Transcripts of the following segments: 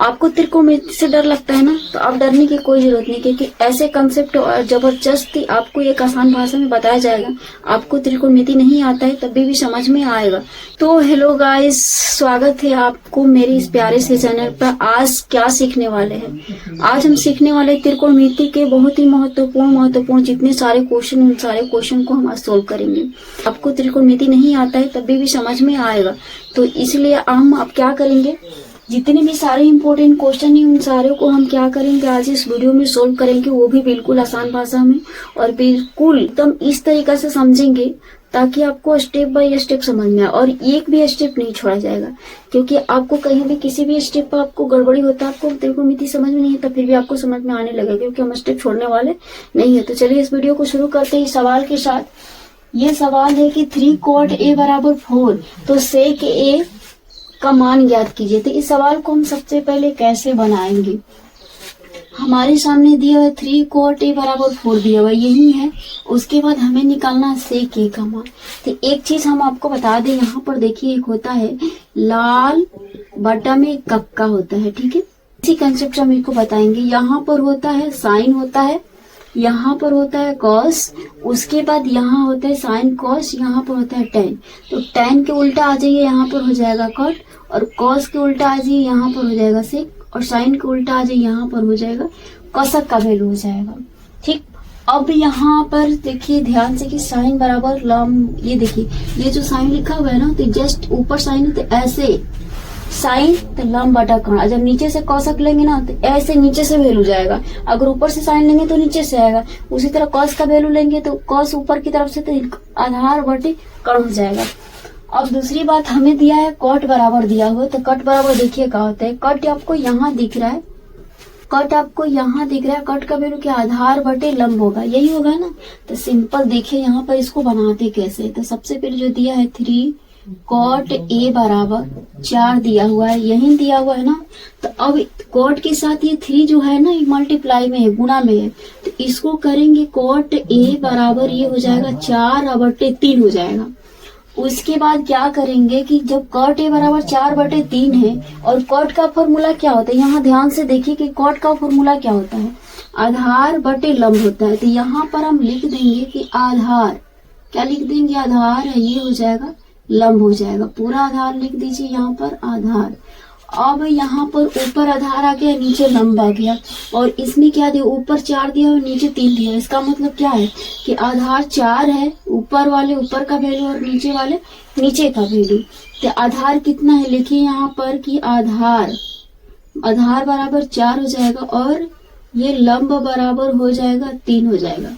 आपको त्रिकोणमिति से डर लगता है ना, तो आप डरने की कोई जरूरत नहीं, क्योंकि ऐसे कंसेप्ट जबरदस्ती आपको एक आसान भाषा में बताया जाएगा। आपको त्रिकोणमिति नहीं आता है तभी भी समझ में आएगा। तो हेलो गाइस, स्वागत है आपको मेरे इस प्यारे से चैनल पर। आज क्या सीखने वाले हैं? आज हम सीखने वाले त्रिकोणमिति के बहुत ही महत्वपूर्ण जितने सारे क्वेश्चन, उन सारे क्वेश्चन को हम आज सोल्व करेंगे। आपको त्रिकोणमिति नहीं आता है तभी भी समझ में आएगा, तो इसलिए हम अब क्या करेंगे, जितने भी सारे इंपॉर्टेंट क्वेश्चन हैं उन सारे को हम क्या करेंगे, आज इस वीडियो में सोल्व करेंगे, वो भी बिल्कुल आसान भाषा में और बिल्कुल एकदम इस तरीके से समझेंगे ताकि आपको स्टेप बाय स्टेप समझ में आए और एक भी स्टेप नहीं छोड़ा जाएगा। क्योंकि आपको कहीं भी किसी भी स्टेप पर आपको गड़बड़ी होता है, आपको त्रिकोणमिति समझ में नहीं है, तो फिर भी आपको समझ में आने लगेगा, क्योंकि हम स्टेप छोड़ने वाले नहीं है। तो चलिए इस वीडियो को शुरू करते हैं सवाल के साथ। ये सवाल है कि 3 cot A बराबर 4, तो sec A का मान ज्ञात कीजिए। तो इस सवाल को हम सबसे पहले कैसे बनाएंगे, हमारे सामने दिया है 3 cot A बराबर 4 दिया हुआ यही है। उसके बाद हमें निकालना है sec A का मान। तो एक चीज हम आपको बता दें, यहाँ पर देखिए एक होता है लाल बटा में कक्का होता है, ठीक है। इसी कंसेप्ट हम इसको बताएंगे। यहाँ पर होता है साइन होता है, यहाँ पर होता है कॉस, उसके बाद यहाँ होता है साइन कॉस, यहाँ पर होता है टेन। तो टेन के उल्टा आ जाइए, यहाँ पर हो जाएगा कॉट, और कॉस के उल्टा आ जाइए, यहाँ पर हो जाएगा सेक, और साइन के उल्टा आ जाइए, यहाँ पर हो जाएगा कोसक का वैल्यू हो जाएगा, ठीक। अब यहाँ पर देखिए ध्यान से कि साइन बराबर लंब, ये देखिए ये जो साइन लिखा हुआ है ना, तो जस्ट ऊपर साइन है तो ऐसे साइन तो लंब बटा कर्ण। जब नीचे से कौशक लेंगे ना तो ऐसे नीचे से वैल्यू जाएगा, अगर ऊपर से साइन लेंगे तो नीचे से आएगा। उसी तरह कॉस का वैल्यू लेंगे तो कॉस ऊपर की तरफ से तो आधार बटे कर्ण हो जाएगा। अब दूसरी बात हमें दिया है कट बराबर दिया हुआ, तो कट बराबर देखिए क्या होता है। कट आपको यहाँ दिख रहा है, कट आपको यहाँ दिख रहा है, कट का वैल्यू क्या आधार बटे लंब होगा, यही होगा ना। तो सिंपल देखिए यहाँ पर इसको बनाते कैसे। तो सबसे पहले जो दिया है 3 cot A बराबर 4 दिया हुआ है, यही दिया हुआ है ना। तो अब cot के साथ ये 3 जो है ना, ये मल्टीप्लाई में है, गुणा में है, तो इसको करेंगे cot A बराबर ये हो जाएगा 4/3 हो जाएगा। उसके बाद क्या करेंगे कि जब cot A बराबर 4/3 है, और cot का फॉर्मूला क्या होता है, यहाँ ध्यान से देखिए कि cot का फॉर्मूला क्या होता है, आधार बटे लंब होता है। तो यहाँ पर हम लिख देंगे कि आधार, क्या लिख देंगे, आधार है, ये हो जाएगा लंब हो जाएगा, पूरा आधार लिख दीजिए यहाँ पर आधार। अब यहाँ पर ऊपर आधार आ गया, नीचे लंब आ गया, और इसमें क्या दिया, ऊपर 4 दिया और नीचे 3 दिया। इसका मतलब क्या है कि आधार 4 है, ऊपर वाले ऊपर का वैल्यू और नीचे वाले नीचे का वैल्यू। तो आधार कितना है, लिखिए यहाँ पर कि आधार बराबर 4 हो जाएगा, और ये लंब बराबर हो जाएगा 3 हो जाएगा।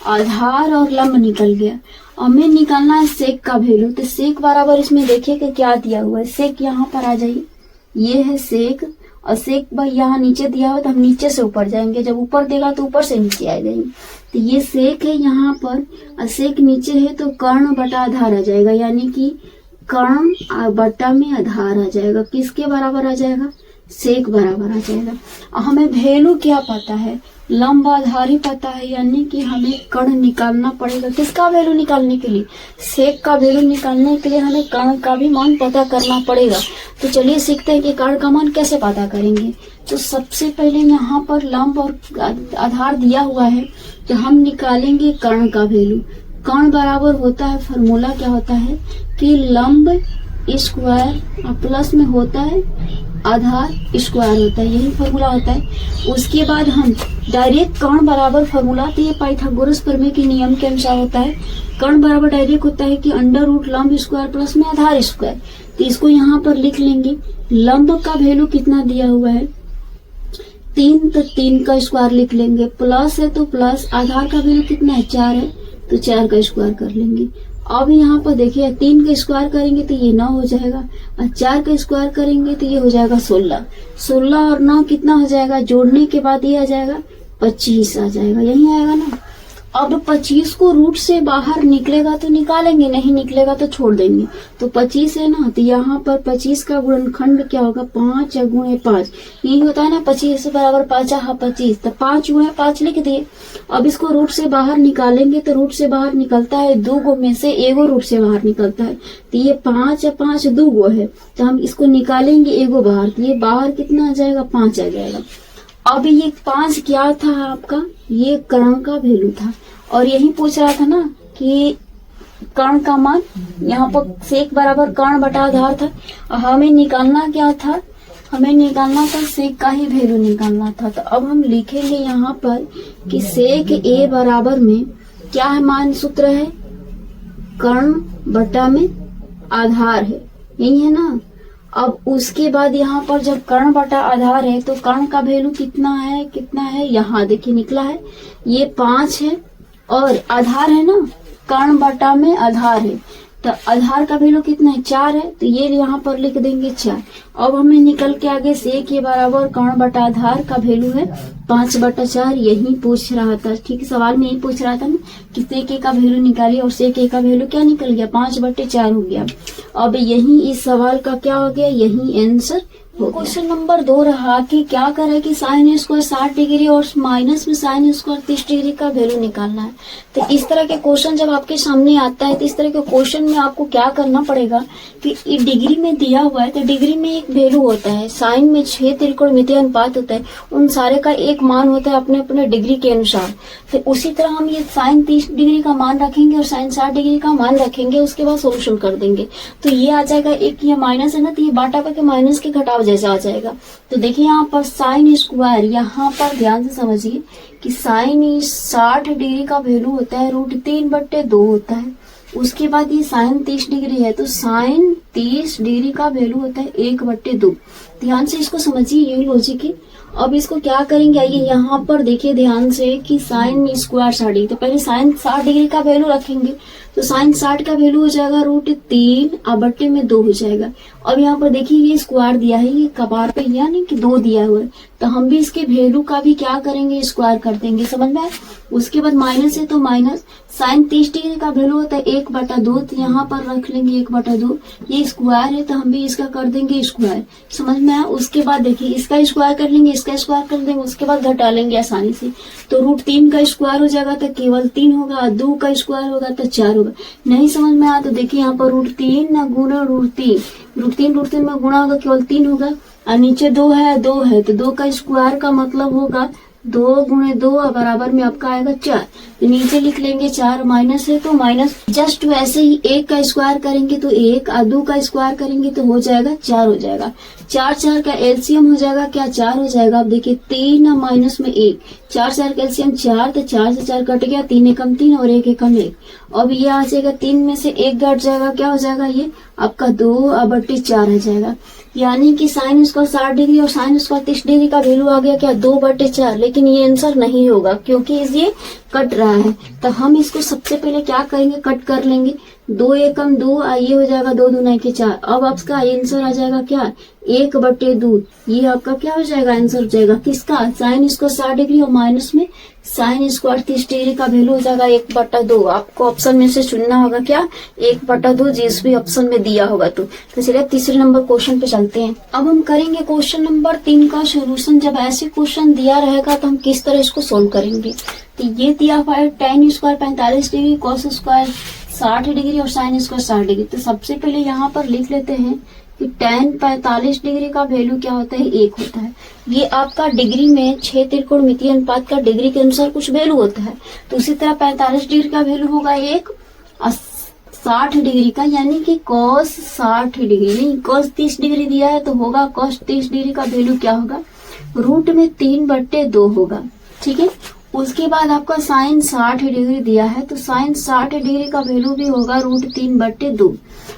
आधार और लंब निकल गया। हमें निकालना है सेक का वैल्यू। तो सेक बराबर इसमें देखिए कि क्या दिया हुआ है, सेक यहाँ पर आ जाइए, ये है सेक, और सेक भाई यहाँ नीचे दिया हुआ, तो हम नीचे से ऊपर जाएंगे, जब ऊपर देगा तो ऊपर से नीचे आ जाएंगे। तो ये सेक है यहाँ पर, और सेक नीचे है तो कर्ण बटा आधार आ जाएगा, यानी कि कर्ण बटा में आधार आ जाएगा। किसके बराबर आ जाएगा, सेक बराबर आ जाएगा। हमें वैल्यू क्या पता है, लंब आधार ही पता है, यानी कि हमें कर्ण निकालना पड़ेगा। किसका वैल्यू निकालने के लिए, सेक का वैल्यू निकालने के लिए हमें कर्ण का भी मान पता करना पड़ेगा। तो चलिए सीखते हैं कि कर्ण का मान कैसे पता करेंगे। तो सबसे पहले यहाँ पर लंब और आधार दिया हुआ है, तो हम निकालेंगे कर्ण का वैल्यू। कर्ण बराबर होता है, फॉर्मूला क्या होता है कि लंब स्क्वायर प्लस में होता है आधार स्क्वायर होता है, यही फॉर्मूला होता है। उसके बाद हम डायरेक्ट कर्ण बराबर फॉर्मूला, तो ये पाइथागोरस प्रमेय के नियम के अनुसार होता है। कर्ण बराबर डायरेक्ट होता है कि अंडर रूट लंब स्क्वायर प्लस में आधार स्क्वायर। तो इसको यहाँ पर लिख लेंगे। लंब का वैल्यू कितना दिया हुआ है 3, तो 3 का स्क्वायर लिख लेंगे, प्लस है तो प्लस, आधार का वैल्यू कितना है 4 है, तो 4 का स्क्वायर कर लेंगे। अब यहाँ पर देखिए 3 का स्क्वायर करेंगे तो ये 9 हो जाएगा, और 4 का स्क्वायर करेंगे तो ये हो जाएगा 16। 16 और 9 कितना हो जाएगा, जोड़ने के बाद ये आ जाएगा 25 आ जाएगा, यही आएगा ना। अब 25 को रूट से बाहर निकलेगा तो निकालेंगे, नहीं निकलेगा तो छोड़ देंगे। तो 25 है ना, तो यहाँ पर 25 का गुणनखंड क्या होगा, 5 गुणे 5, यही होता है ना 25 बराबर 5 25, तो 5 गुणे 5 लिख दिए। अब इसको रूट से बाहर निकालेंगे तो रूट से बाहर निकलता है 2 गो में से एगो रूट से बाहर निकलता है, तो ये 5 5 2 गो है, तो हम इसको निकालेंगे एगो बाहर, तो ये बाहर कितना आ जाएगा, 5 आ जाएगा। अब ये 5 क्या था आपका, ये कर्ण का वैल्यू था, और यही पूछ रहा था ना कि कर्ण का मान, यहाँ पर सेक बराबर कर्ण बटा आधार था, हमें निकालना क्या था, हमें निकालना था सेक का ही वैल्यू निकालना था। तो अब हम लिखेंगे यहाँ पर कि सेक ए बराबर में क्या है, मान सूत्र है कर्ण बटा में आधार है, यही है ना। अब उसके बाद यहाँ पर जब कर्ण बटा आधार है तो कर्ण का वैल्यू कितना है, यहाँ देखिए निकला है, ये 5 है, और आधार है ना, कर्ण बटा में आधार है, तो आधार का वैल्यू कितना है, 4 है, तो ये यहाँ पर लिख देंगे 4। अब हमें निकल के आगे सेक के बराबर कर्ण बटा आधार का वैल्यू है 5/4, यही पूछ रहा था, ठीक है, सवाल में यही पूछ रहा था ना कि सेक ए का वैल्यू निकालिए, और सेक ए का वैल्यू क्या निकल गया, 5/4 हो गया। अब यही इस सवाल का क्या हो गया, यही आंसर। क्वेश्चन नंबर 2 रहा कि क्या करे कि साइन स्क्वायर 60 डिग्री और माइनस में साइन स्क्वायर 30 डिग्री का वैल्यू निकालना है। तो इस तरह के क्वेश्चन जब आपके सामने आता है तो इस तरह के क्वेश्चन में आपको क्या करना पड़ेगा कि डिग्री में दिया हुआ है तो डिग्री में एक वैल्यू होता है, साइन में 6 त्रिकोणमितीय अनुपात होता है, उन सारे का एक मान होता है अपने अपने डिग्री के अनुसार। फिर उसी तरह हम ये साइन 30 डिग्री का मान रखेंगे और साइन 60 डिग्री का मान रखेंगे, उसके बाद सोल्यूशन कर देंगे। तो ये आ जाएगा, एक ये माइनस है ना, तो ये बाटा करके माइनस के घटाव जैसा आ जाएगा। तो देखिए यहाँ पर साइन स्क्वायर, यहाँ पर ध्यान से समझिए कि साइन 60 डिग्री का वैल्यू होता है √3/2 होता है। उसके बाद ये साइन 30 डिग्री है तो साइन 30 डिग्री का वैल्यू होता है 1/2। ध्यान से इसको समझिए, यही लॉजिक है। अब इसको क्या करेंगे, आइए यहाँ पर देखिए ध्यान से कि साइन स्क्वायर 60 डिग्री, तो पहले साइन 60 डिग्री का वैल्यू रखेंगे, तो साइन 60 का वैल्यू हो जाएगा √3/2 हो जाएगा। अब यहाँ पर देखिए ये स्क्वायर दिया है, ये कबार पे यानी कि 2 दिया हुआ है, तो हम भी इसके वैल्यू का भी क्या करेंगे, स्क्वायर कर देंगे, समझ में आया। उसके बाद माइनस है तो माइनस, साइन 30 डिग्री का वैल्यू होता है 1/2, तो यहाँ पर रख लेंगे 1/2, ये स्क्वायर है तो हम भी इसका कर देंगे स्क्वायर, समझ में आया। उसके बाद देखिए इसका स्क्वायर कर लेंगे, इसका स्क्वायर कर देंगे, उसके बाद घटा लेंगे आसानी से, तो √3 का स्क्वायर हो जाएगा तो केवल 3 होगा, 2 का स्क्वायर होगा तो 4 होगा। नहीं समझ में आया तो देखिए यहाँ पर √3 ना गुना √3 में गुणा होगा केवल 3 होगा, और नीचे 2 है तो 2 का स्क्वायर का मतलब होगा 2 × 2 बराबर में आपका आएगा 4, तो नीचे लिख लेंगे 4, माइनस है तो माइनस। जस्ट वैसे ही 1 का स्क्वायर करेंगे तो 1, और 2 का स्क्वायर करेंगे तो हो जाएगा 4 हो जाएगा। 4 का एलसीएम हो जाएगा क्या, 4 हो जाएगा। अब देखिए 3 माइनस में 1, 4 का एलसीएम 4, तो 4 से 4 कट गया, 3 एकम 3 और 1 एकम 1। अब ये आ जाएगा 3 में से 1 घट जाएगा, क्या हो जाएगा, ये आपका 2/4 आ जाएगा। यानी कि साइन स्क्वायर 60 डिग्री और साइन स्क्वायर 30 डिग्री का वैल्यू आ गया क्या, 2/4। लेकिन ये आंसर नहीं होगा क्योंकि ये कट रहा है, तो हम इसको सबसे पहले क्या करेंगे, कट कर लेंगे। 2 एकम 2, ये हो जाएगा 2 दूना के 4। अब आपका आंसर आ जाएगा क्या, 1/2। ये आपका क्या हो जाएगा, आंसर हो जाएगा किसका, साइन स्क्वायर 60 डिग्री और माइनस में साइन स्क्वायर 30 डिग्री का वैल्यू हो जाएगा 1/2। आपको ऑप्शन में से चुनना होगा क्या, 1/2, जिस भी ऑप्शन में दिया होगा। तो चलिए तीसरे नंबर क्वेश्चन पे चलते हैं। अब हम करेंगे क्वेश्चन नंबर 3 का सोल्यूशन। जब ऐसे क्वेश्चन दिया रहेगा तो हम किस तरह इसको सोल्व करेंगे। तो ये दिया हुआ है tan square 45 degree, cos square 60 degree और sin स्क्वायर 60 डिग्री। तो सबसे पहले यहाँ पर लिख लेते हैं कि tan 45 डिग्री का वैल्यू क्या होता है, 1 होता है। ये आपका डिग्री में 6 त्रिकोणमितीय अनुपात का डिग्री के अनुसार कुछ वैल्यू होता है, तो उसी तरह 45 डिग्री का वैल्यू होगा 1, और 60 डिग्री का यानी कि cos 60 डिग्री नहीं, cos 30 डिग्री दिया है तो होगा cos 30 डिग्री का वैल्यू क्या होगा, √3/2 होगा, ठीक है। उसके बाद आपका साइन 60 डिग्री दिया है तो साइन 60 डिग्री का वैल्यू भी होगा √3/2।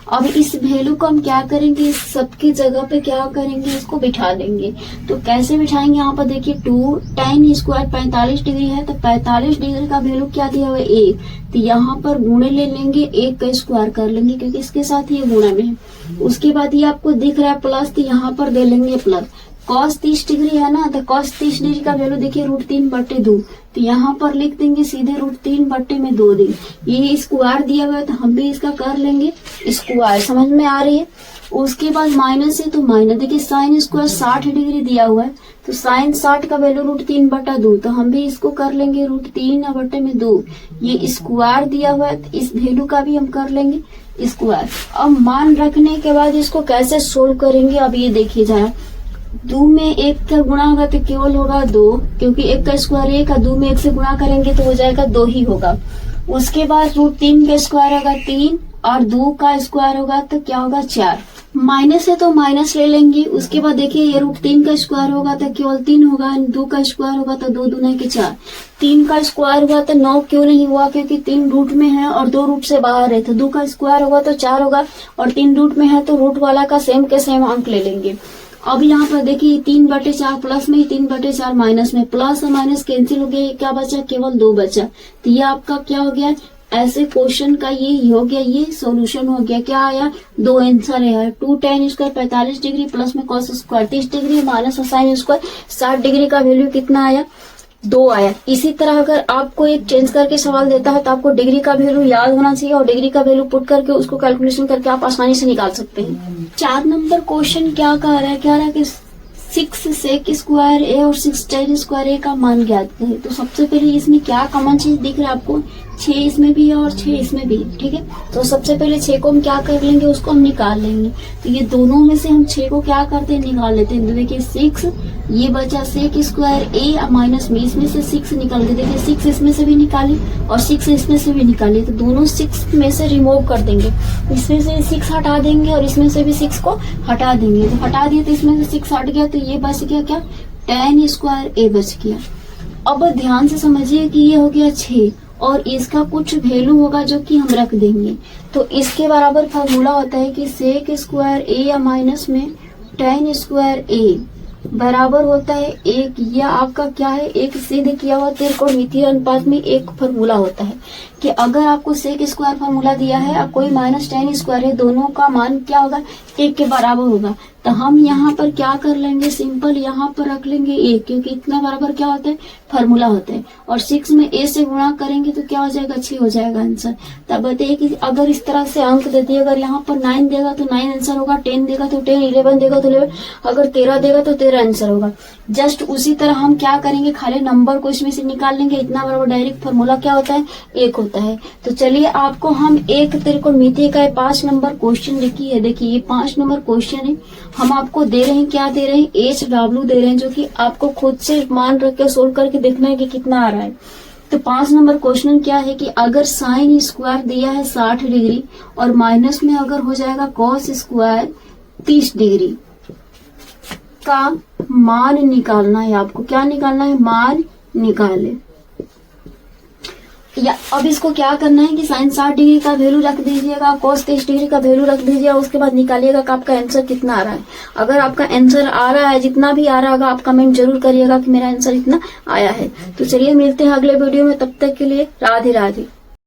अब इस वैल्यू को हम क्या करेंगे, सबकी जगह पे क्या करेंगे, इसको बिठा देंगे। तो कैसे बिठाएंगे, यहाँ पर देखिए 2 tan स्क्वायर 45 डिग्री है तो 45 डिग्री का वैल्यू क्या दिया हुआ है, 1, तो यहाँ पर गुणे ले लेंगे, 1 का स्क्वायर कर लेंगे क्योंकि इसके साथ ये गुणा में है। उसके बाद ये आपको दिख रहा है प्लस, तो यहाँ पर दे लेंगे प्लस। cos 30 डिग्री है ना, तो cos 30 डिग्री का वैल्यू देखिए √3/2, तो यहाँ पर लिख देंगे सीधे √3/2 देंगे। ये स्क्वायर दिया हुआ है तो हम भी इसका कर लेंगे स्क्वायर, समझ में आ रही है। उसके बाद माइनस है तो माइनस, देखिए साइन स्क्वायर 60 डिग्री दिया हुआ है, तो साइन 60 का वैल्यू √3/2, तो हम भी इसको कर लेंगे √3/2। ये स्क्वायर दिया हुआ है तो इस वैल्यू का भी हम कर लेंगे स्क्वायर। अब मान रखने के बाद इसको कैसे सोल्व करेंगे, अब ये देखिए जरा। 2 में 1 का गुणा होगा तो केवल होगा 2, क्योंकि 1 का स्क्वायर 1 है, 2 में 1 से गुणा करेंगे तो हो जाएगा 2 ही होगा। उसके बाद √3 का स्क्वायर होगा 3 और 2 का स्क्वायर होगा तो क्या होगा 4। माइनस है तो माइनस ले लेंगे। उसके बाद देखिए ये √3 का स्क्वायर होगा तो केवल 3 होगा, 2 का स्क्वायर होगा तो 2 दूना के 4, 3 का स्क्वायर हुआ तो 9 क्यों नहीं हुआ, क्योंकि 3 रूट में है और 2 रूट से बाहर है, तो 2 का स्क्वायर होगा तो 4 होगा, और 3 रूट में है तो रूट वाला का सेम के सेम अंक ले लेंगे। अब यहाँ पर देखिए 3/4 प्लस में, 3/4 माइनस में, प्लस और माइनस कैंसिल हो गया, क्या बचा, केवल 2 बचा। तो ये आपका क्या हो गया, ऐसे क्वेश्चन का ये हो गया, ये सॉल्यूशन हो गया। क्या आया, 2 आंसर है। 2 tan स्क्वायर 45 डिग्री प्लस में cos square 30 degree minus sine square 60 degree का वैल्यू कितना आया, 2 आया। इसी तरह अगर आपको एक चेंज करके सवाल देता है तो आपको डिग्री का वैल्यू याद होना चाहिए, और डिग्री का वैल्यू पुट करके उसको कैलकुलेशन करके आप आसानी से निकाल सकते हैं। 4 नंबर क्वेश्चन क्या कह रहा है, कह रहा है कि 6 sec स्क्वायर a और 6 tan स्क्वायर a का मान ज्ञात करें। तो सबसे पहले इसमें क्या कॉमन चीज दिख रहा है आपको, 6 इसमें भी है और 6 इसमें भी, ठीक है। तो सबसे पहले 6 को हम क्या कर लेंगे, उसको हम निकाल लेंगे। तो ये दोनों में से हम 6 को क्या करते हैं, निकाल लेते हैं। तो देखिए 6 ये बचा sec स्क्वायर a माइनस में, इसमें से 6 निकल गए। देखिए 6 इसमें से भी निकाली और 6 इसमें से भी निकाली, तो दोनों 6 में से रिमूव कर देंगे। इसमें से 6 हटा देंगे और इसमें से भी 6 को हटा देंगे। तो हटा दिए तो इसमें से 6 हट गया, तो ये बच गया क्या, tan स्क्वायर a बच गया। अब ध्यान से समझिए कि ये हो गया 6 और इसका कुछ वैल्यू होगा जो कि हम रख देंगे। तो इसके बराबर फॉर्मूला होता है कि sec स्क्वायर a या माइनस में tan स्क्वायर a बराबर होता है 1, या आपका क्या है, एक सिद्ध किया हुआ त्रिकोणमितीय अनुपात में एक फॉर्मूला होता है कि अगर आपको सेक स्क्वायर फॉर्मूला दिया है और कोई माइनस tan स्क्वायर है, दोनों का मान क्या होगा, 1 के बराबर होगा। तो हम यहाँ पर क्या कर लेंगे, सिंपल यहाँ पर रख लेंगे 1, क्योंकि इतना बराबर क्या होता है, फॉर्मूला होता है। और 6 में a से गुणा करेंगे तो क्या हो जाएगा, 6 हो जाएगा आंसर। तब बताइए कि अगर इस तरह से अंक दे दिए, अगर यहाँ पर 9 देगा तो 9 आंसर होगा, 10 देगा तो 10, 11 देगा तो 11, अगर 13 देगा तो 13 आंसर होगा। जस्ट उसी तरह हम क्या करेंगे, खाली नंबर को इसमें से निकाल लेंगे। इतना बराबर डायरेक्ट फॉर्मूला क्या होता है, 1 होता है। तो चलिए आपको हम एक त्रिकोणमितीय का 5 नंबर क्वेश्चन लिखिए। देखिए ये 5 नंबर क्वेश्चन है, हम आपको दे रहे हैं, क्या दे रहे हैं, HW दे रहे हैं, जो कि आपको खुद से मान रख के सोल्व करके देखना है कि कितना आ रहा है। तो 5 नंबर क्वेश्चन क्या है कि अगर साइन स्क्वायर दिया है 60 डिग्री और माइनस में अगर हो जाएगा कॉस स्क्वायर 30 डिग्री का मान निकालना है। आपको क्या निकालना है, मान निकाले। या अब इसको क्या करना है कि साइन 60 डिग्री का वैल्यू रख दीजिएगा, कॉस 30 डिग्री का वैल्यू रख दीजिएगा, उसके बाद निकालिएगा कि आपका आंसर कितना आ रहा है। अगर आपका आंसर आ रहा है, जितना भी आ रहा होगा, आप कमेंट जरूर करिएगा कि मेरा आंसर इतना आया है। तो चलिए मिलते हैं अगले वीडियो में, तब तक के लिए राधे राधे।